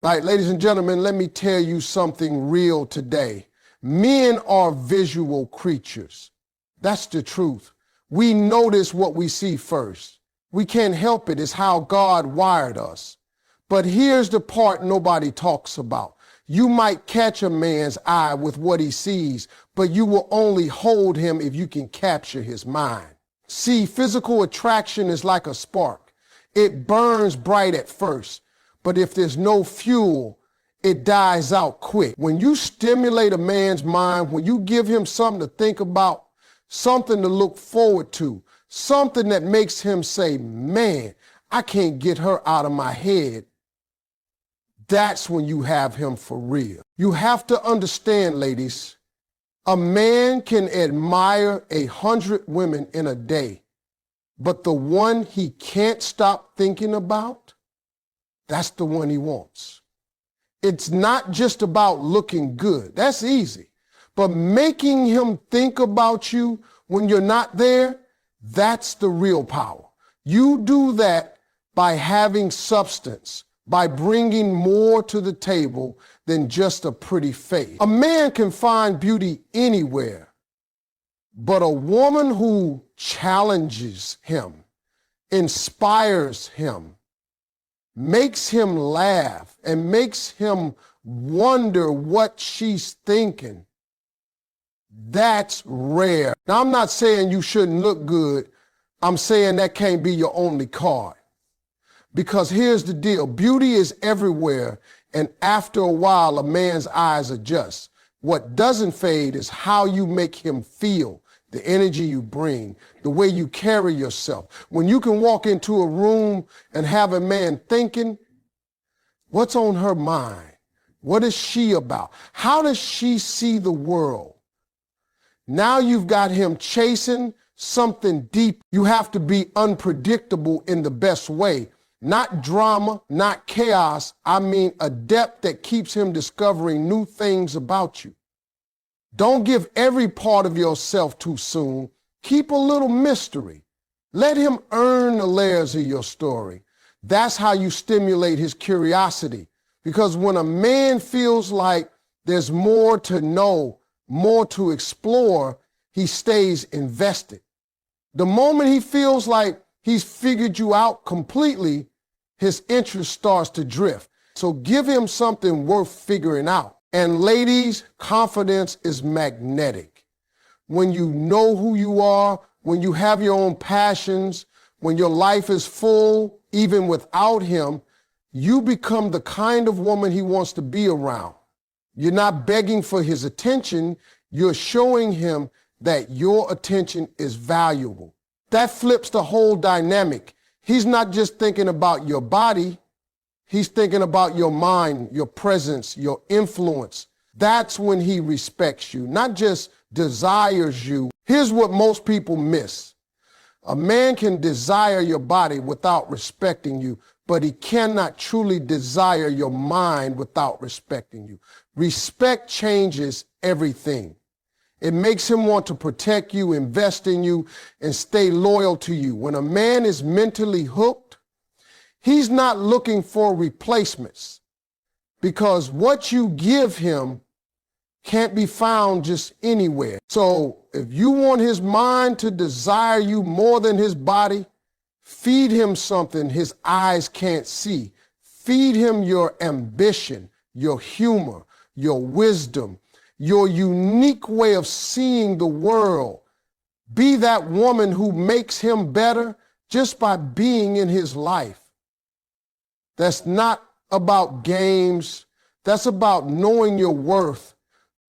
Right, ladies and gentlemen, let me tell you something real today. Men are visual creatures. That's the truth. We notice what we see first. We can't help it. It's how God wired us. But here's the part nobody talks about. You might catch a man's eye with what he sees, but you will only hold him if you can capture his mind. See, physical attraction is like a spark. It burns bright at first, but if there's no fuel, it dies out quick. When you stimulate a man's mind, when you give him something to think about, something to look forward to, something that makes him say, man, I can't get her out of my head, that's when you have him for real. You have to understand, ladies, a man can admire 100 women in a day, but the one he can't stop thinking about, that's the one he wants. It's not just about looking good. That's easy. But making him think about you when you're not there, that's the real power. You do that by having substance, by bringing more to the table than just a pretty face. A man can find beauty anywhere, but a woman who challenges him, inspires him, makes him laugh, and makes him wonder what she's thinking, that's rare. Now, I'm not saying you shouldn't look good. I'm saying that can't be your only card. Because here's the deal. Beauty is everywhere, and after a while, a man's eyes adjust. What doesn't fade is how you make him feel, the energy you bring, the way you carry yourself. When you can walk into a room and have a man thinking, what's on her mind? What is she about? How does she see the world? Now you've got him chasing something deep. You have to be unpredictable in the best way. Not drama, not chaos. I mean a depth that keeps him discovering new things about you. Don't give every part of yourself too soon. Keep a little mystery. Let him earn the layers of your story. That's how you stimulate his curiosity. Because when a man feels like there's more to know, more to explore, he stays invested. The moment he feels like he's figured you out completely, his interest starts to drift. So give him something worth figuring out. And ladies, confidence is magnetic. When you know who you are, when you have your own passions, when your life is full, even without him, you become the kind of woman he wants to be around. You're not begging for his attention. You're showing him that your attention is valuable. That flips the whole dynamic. He's not just thinking about your body. He's thinking about your mind, your presence, your influence. That's when he respects you, not just desires you. Here's what most people miss. A man can desire your body without respecting you, but he cannot truly desire your mind without respecting you. Respect changes everything. It makes him want to protect you, invest in you, and stay loyal to you. When a man is mentally hooked, he's not looking for replacements, because what you give him can't be found just anywhere. So if you want his mind to desire you more than his body, feed him something his eyes can't see. Feed him your ambition, your humor, your wisdom, your unique way of seeing the world. Be that woman who makes him better just by being in his life. That's not about games. That's about knowing your worth.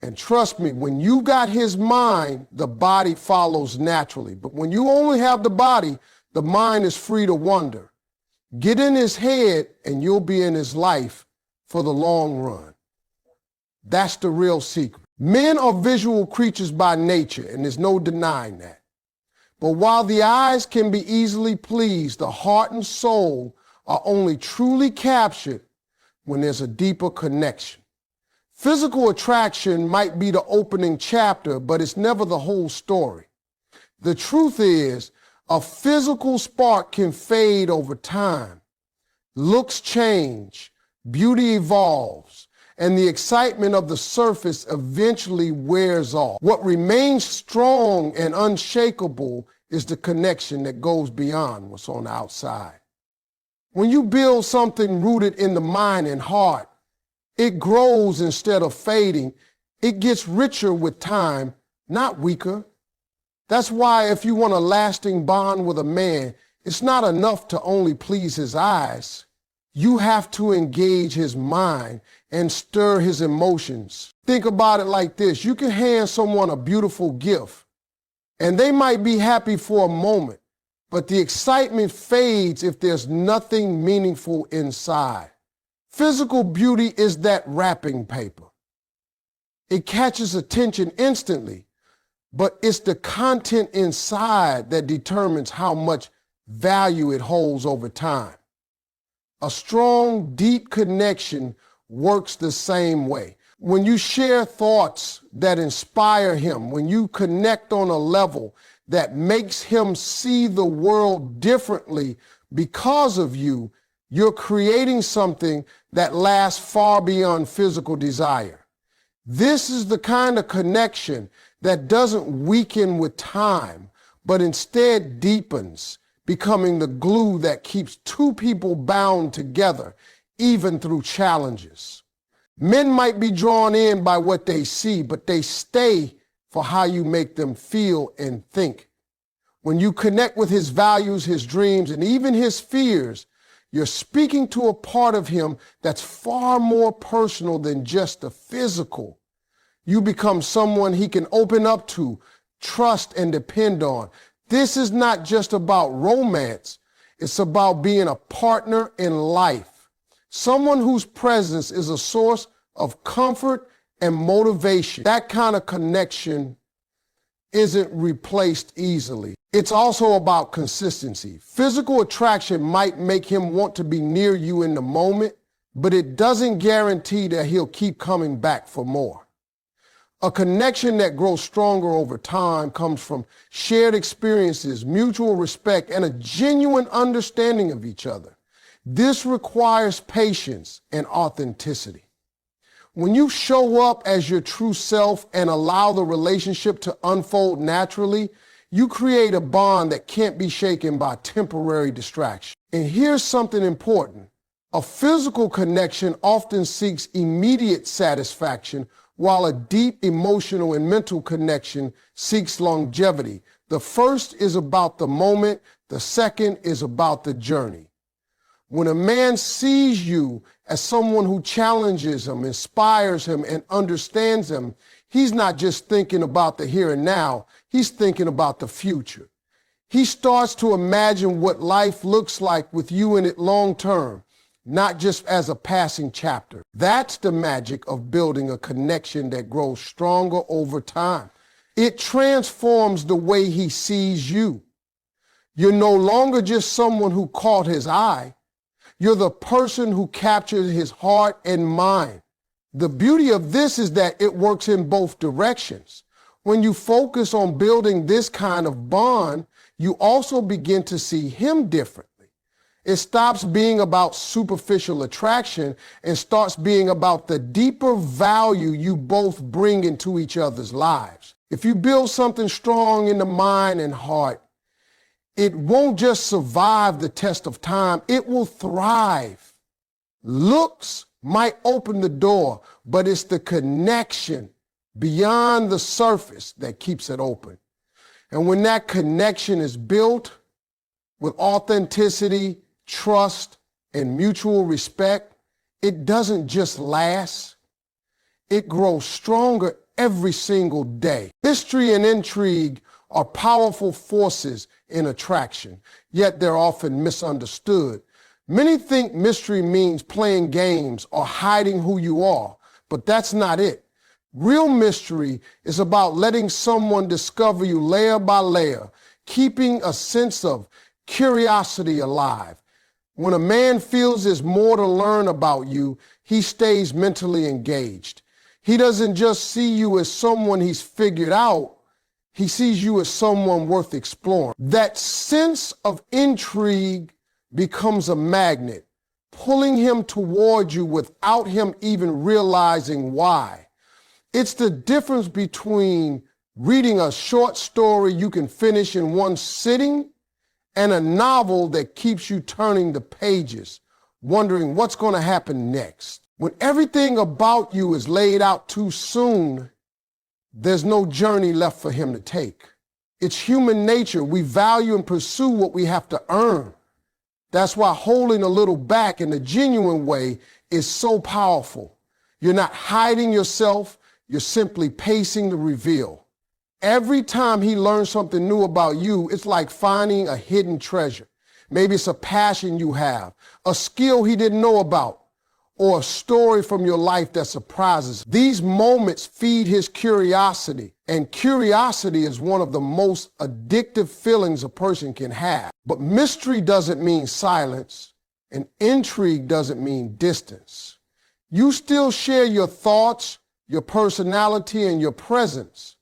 And trust me, when you got his mind, the body follows naturally. But when you only have the body, the mind is free to wander. Get in his head and you'll be in his life for the long run. That's the real secret. Men are visual creatures by nature, and there's no denying that. But while the eyes can be easily pleased, the heart and soul are only truly captured when there's a deeper connection. Physical attraction might be the opening chapter, but it's never the whole story. The truth is, a physical spark can fade over time. Looks change, Beauty evolves, and the excitement of the surface eventually wears off. What remains strong and unshakable is the connection that goes beyond what's on the outside. When you build something rooted in the mind and heart, it grows instead of fading. It gets richer with time, not weaker. That's why if you want a lasting bond with a man, it's not enough to only please his eyes. You have to engage his mind and stir his emotions. Think about it like this. You can hand someone a beautiful gift, and they might be happy for a moment, but the excitement fades if there's nothing meaningful inside. Physical beauty is that wrapping paper. It catches attention instantly, but it's the content inside that determines how much value it holds over time. A strong, deep connection works the same way. When you share thoughts that inspire him, when you connect on a level that makes him see the world differently because of you, you're creating something that lasts far beyond physical desire. This is the kind of connection that doesn't weaken with time, but instead deepens, becoming the glue that keeps two people bound together, even through challenges. Men might be drawn in by what they see, but they stay for how you make them feel and think. When you connect with his values, his dreams, and even his fears, you're speaking to a part of him that's far more personal than just the physical. You become someone he can open up to, trust, and depend on. This is not just about romance. It's about being a partner in life. Someone whose presence is a source of comfort and motivation. That kind of connection isn't replaced easily. It's also about consistency. Physical attraction might make him want to be near you in the moment, but it doesn't guarantee that he'll keep coming back for more. A connection that grows stronger over time comes from shared experiences, mutual respect, and a genuine understanding of each other. This requires patience and authenticity. When you show up as your true self and allow the relationship to unfold naturally, you create a bond that can't be shaken by temporary distraction. And here's something important. A physical connection often seeks immediate satisfaction, while a deep emotional and mental connection seeks longevity. The first is about the moment, the second is about the journey. When a man sees you as someone who challenges him, inspires him, and understands him, he's not just thinking about the here and now, he's thinking about the future. He starts to imagine what life looks like with you in it long term, not just as a passing chapter. That's the magic of building a connection that grows stronger over time. It transforms the way he sees you. You're no longer just someone who caught his eye. You're the person who captured his heart and mind. The beauty of this is that it works in both directions. When you focus on building this kind of bond, you also begin to see him differently. It stops being about superficial attraction and starts being about the deeper value you both bring into each other's lives. If you build something strong in the mind and heart, it won't just survive the test of time, it will thrive. Looks might open the door, but it's the connection beyond the surface that keeps it open. And when that connection is built with authenticity, trust, and mutual respect, it doesn't just last, it grows stronger every single day. Mystery and intrigue are powerful forces in attraction, yet they're often misunderstood. Many think mystery means playing games or hiding who you are, but that's not it. Real mystery is about letting someone discover you layer by layer, keeping a sense of curiosity alive. When a man feels there's more to learn about you, he stays mentally engaged. He doesn't just see you as someone he's figured out, he sees you as someone worth exploring. That sense of intrigue becomes a magnet, pulling him toward you without him even realizing why. It's the difference between reading a short story you can finish in one sitting and a novel that keeps you turning the pages, wondering what's going to happen next. When everything about you is laid out too soon, there's no journey left for him to take. It's human nature. We value and pursue what we have to earn. That's why holding a little back in a genuine way is so powerful. You're not hiding yourself. You're simply pacing the reveal. Every time he learns something new about you, it's like finding a hidden treasure. Maybe it's a passion you have, a skill he didn't know about, or a story from your life that surprises. These moments feed his curiosity, and curiosity is one of the most addictive feelings a person can have. But mystery doesn't mean silence, and intrigue doesn't mean distance. You still share your thoughts, your personality, and your presence.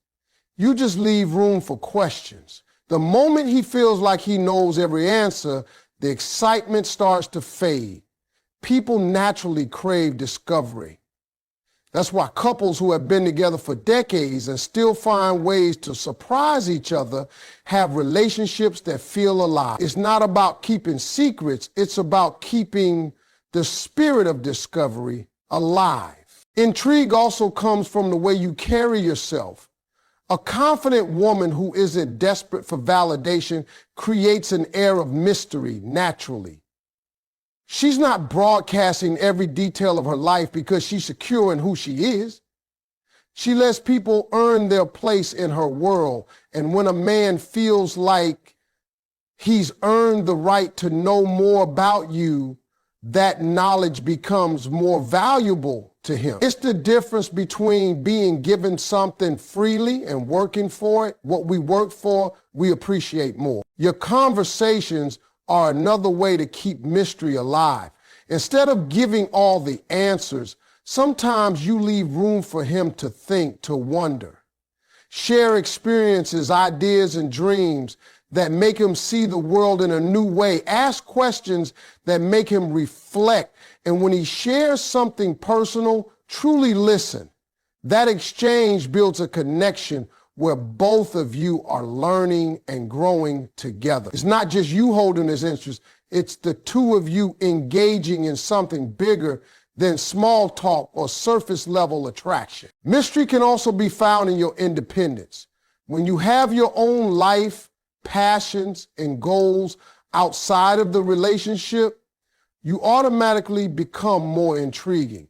You just leave room for questions. The moment he feels like he knows every answer, the excitement starts to fade. People naturally crave discovery. That's why couples who have been together for decades and still find ways to surprise each other have relationships that feel alive. It's not about keeping secrets. It's about keeping the spirit of discovery alive. Intrigue also comes from the way you carry yourself. A confident woman who isn't desperate for validation creates an air of mystery naturally. She's not broadcasting every detail of her life because she's secure in who she is. She lets people earn their place in her world. And when a man feels like he's earned the right to know more about you, that knowledge becomes more valuable to him. It's the difference between being given something freely and working for it. What we work for, we appreciate more. Your conversations are another way to keep mystery alive. Instead of giving all the answers, sometimes you leave room for him to think, to wonder. Share experiences, ideas, and dreams that make him see the world in a new way. Ask questions that make him reflect. And when he shares something personal, truly listen. That exchange builds a connection where both of you are learning and growing together. It's not just you holding his interest, it's the two of you engaging in something bigger than small talk or surface level attraction. Mystery can also be found in your independence. When you have your own life, passions, and goals outside of the relationship, you automatically become more intriguing.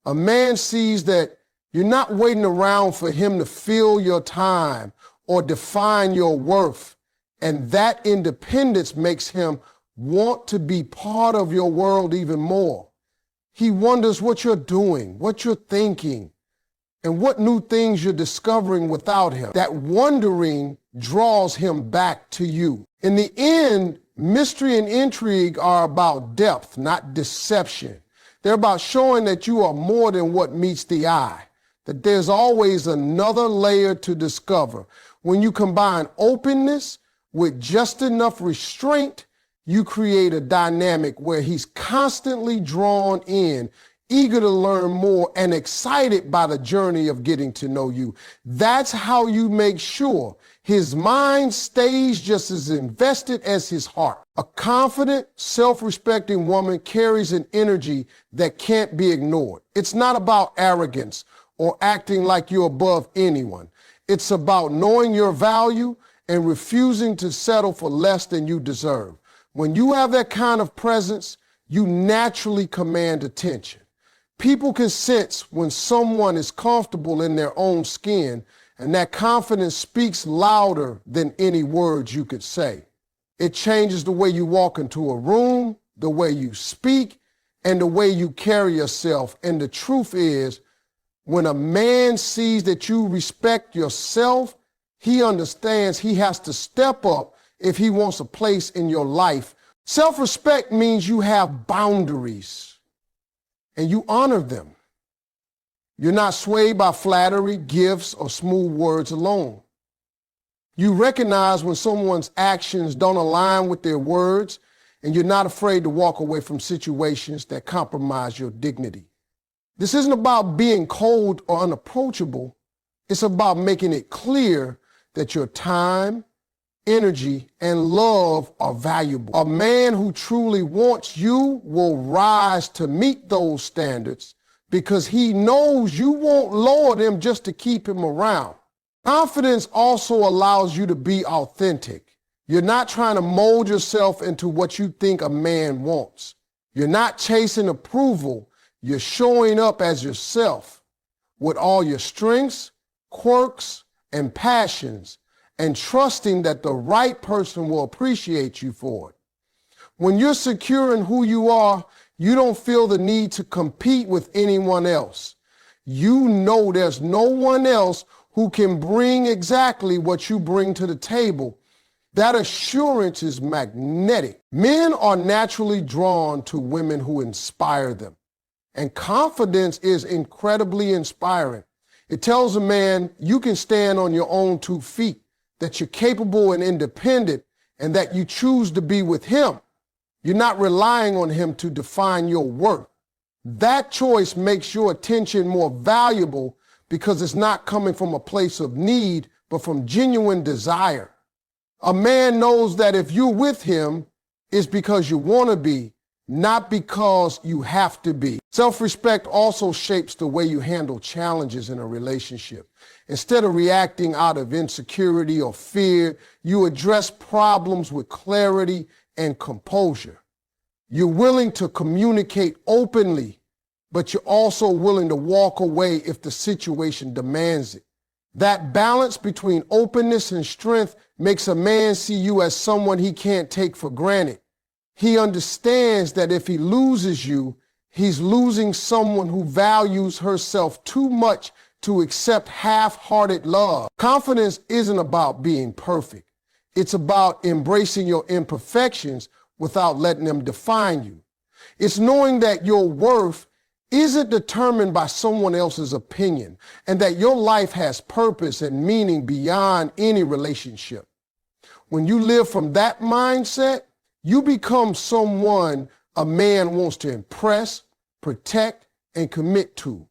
A man sees that you're not waiting around for him to fill your time or define your worth, and that independence makes him want to be part of your world even more. He wonders what you're doing, what you're thinking, and what new things you're discovering without him. That wondering draws him back to you. In the end, mystery and intrigue are about depth, not deception. They're about showing that you are more than what meets the eye, that there's always another layer to discover. When you combine openness with just enough restraint, you create a dynamic where he's constantly drawn in, eager to learn more, and excited by the journey of getting to know you. That's how you make sure his mind stays just as invested as his heart. A confident, self-respecting woman carries an energy that can't be ignored. It's not about arrogance or acting like you're above anyone. It's about knowing your value and refusing to settle for less than you deserve. When you have that kind of presence, you naturally command attention. People can sense when someone is comfortable in their own skin, and that confidence speaks louder than any words you could say. It changes the way you walk into a room, the way you speak, and the way you carry yourself. And the truth is, when a man sees that you respect yourself, he understands he has to step up if he wants a place in your life. Self-respect means you have boundaries and you honor them. You're not swayed by flattery, gifts, or smooth words alone. You recognize when someone's actions don't align with their words, and you're not afraid to walk away from situations that compromise your dignity. This isn't about being cold or unapproachable. It's about making it clear that your time, energy, and love are valuable. A man who truly wants you will rise to meet those standards because he knows you won't lower them just to keep him around. Confidence also allows you to be authentic. You're not trying to mold yourself into what you think a man wants. You're not chasing approval. You're showing up as yourself with all your strengths, quirks, and passions, and trusting that the right person will appreciate you for it. When you're secure in who you are, you don't feel the need to compete with anyone else. You know there's no one else who can bring exactly what you bring to the table. That assurance is magnetic. Men are naturally drawn to women who inspire them. And confidence is incredibly inspiring. It tells a man you can stand on your own 2 feet, that you're capable and independent, and that you choose to be with him. You're not relying on him to define your worth. That choice makes your attention more valuable because it's not coming from a place of need, but from genuine desire. A man knows that if you're with him, it's because you want to be, not because you have to be. Self-respect also shapes the way you handle challenges in a relationship. Instead of reacting out of insecurity or fear, you address problems with clarity and composure. You're willing to communicate openly, but you're also willing to walk away if the situation demands it. That balance between openness and strength makes a man see you as someone he can't take for granted. He understands that if he loses you, he's losing someone who values herself too much to accept half-hearted love. Confidence isn't about being perfect. It's about embracing your imperfections without letting them define you. It's knowing that your worth isn't determined by someone else's opinion and that your life has purpose and meaning beyond any relationship. When you live from that mindset, you become someone a man wants to impress, protect, and commit to.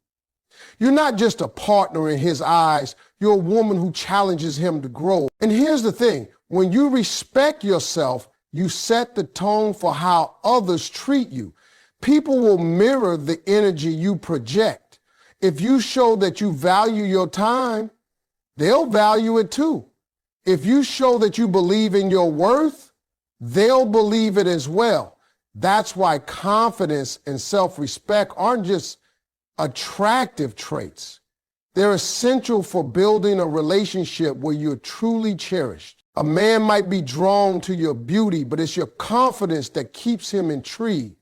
You're not just a partner in his eyes, you're a woman who challenges him to grow. And here's the thing, when you respect yourself, you set the tone for how others treat you. People will mirror the energy you project. If you show that you value your time, they'll value it too. If you show that you believe in your worth, they'll believe it as well. That's why confidence and self-respect aren't just attractive traits. They're essential for building a relationship where you're truly cherished. A man might be drawn to your beauty, but it's your confidence that keeps him intrigued.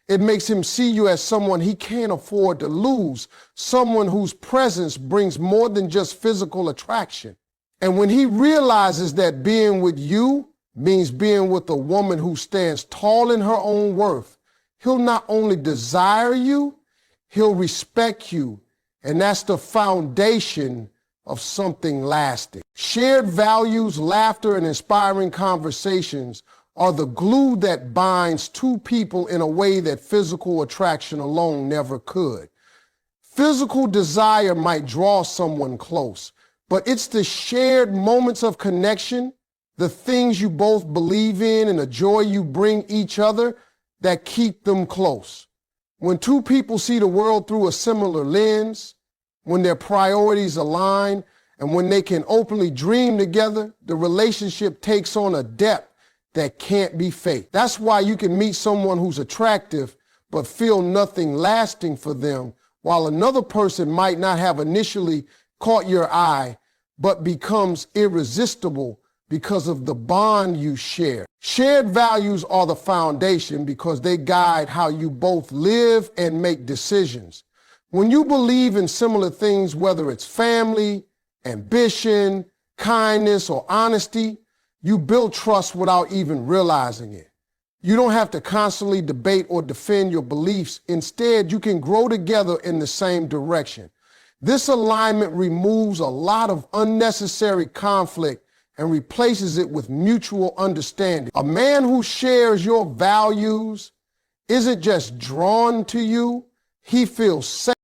It makes him see you as someone he can't afford to lose, someone whose presence brings more than just physical attraction. And when he realizes that being with you means being with a woman who stands tall in her own worth, he'll not only desire you, he'll respect you. And that's the foundation of something lasting. Shared values, laughter, and inspiring conversations are the glue that binds 2 people in a way that physical attraction alone never could. Physical desire might draw someone close, but it's the shared moments of connection, the things you both believe in and the joy you bring each other that keep them close. When 2 people see the world through a similar lens, when their priorities align, and when they can openly dream together, the relationship takes on a depth that can't be faked. That's why you can meet someone who's attractive but feel nothing lasting for them, while another person might not have initially caught your eye but becomes irresistible because of the bond you share. Shared values are the foundation because they guide how you both live and make decisions. When you believe in similar things, whether it's family, ambition, kindness, or honesty, you build trust without even realizing it. You don't have to constantly debate or defend your beliefs. Instead, you can grow together in the same direction. This alignment removes a lot of unnecessary conflict and replaces it with mutual understanding. A man who shares your values isn't just drawn to you, he feels safe.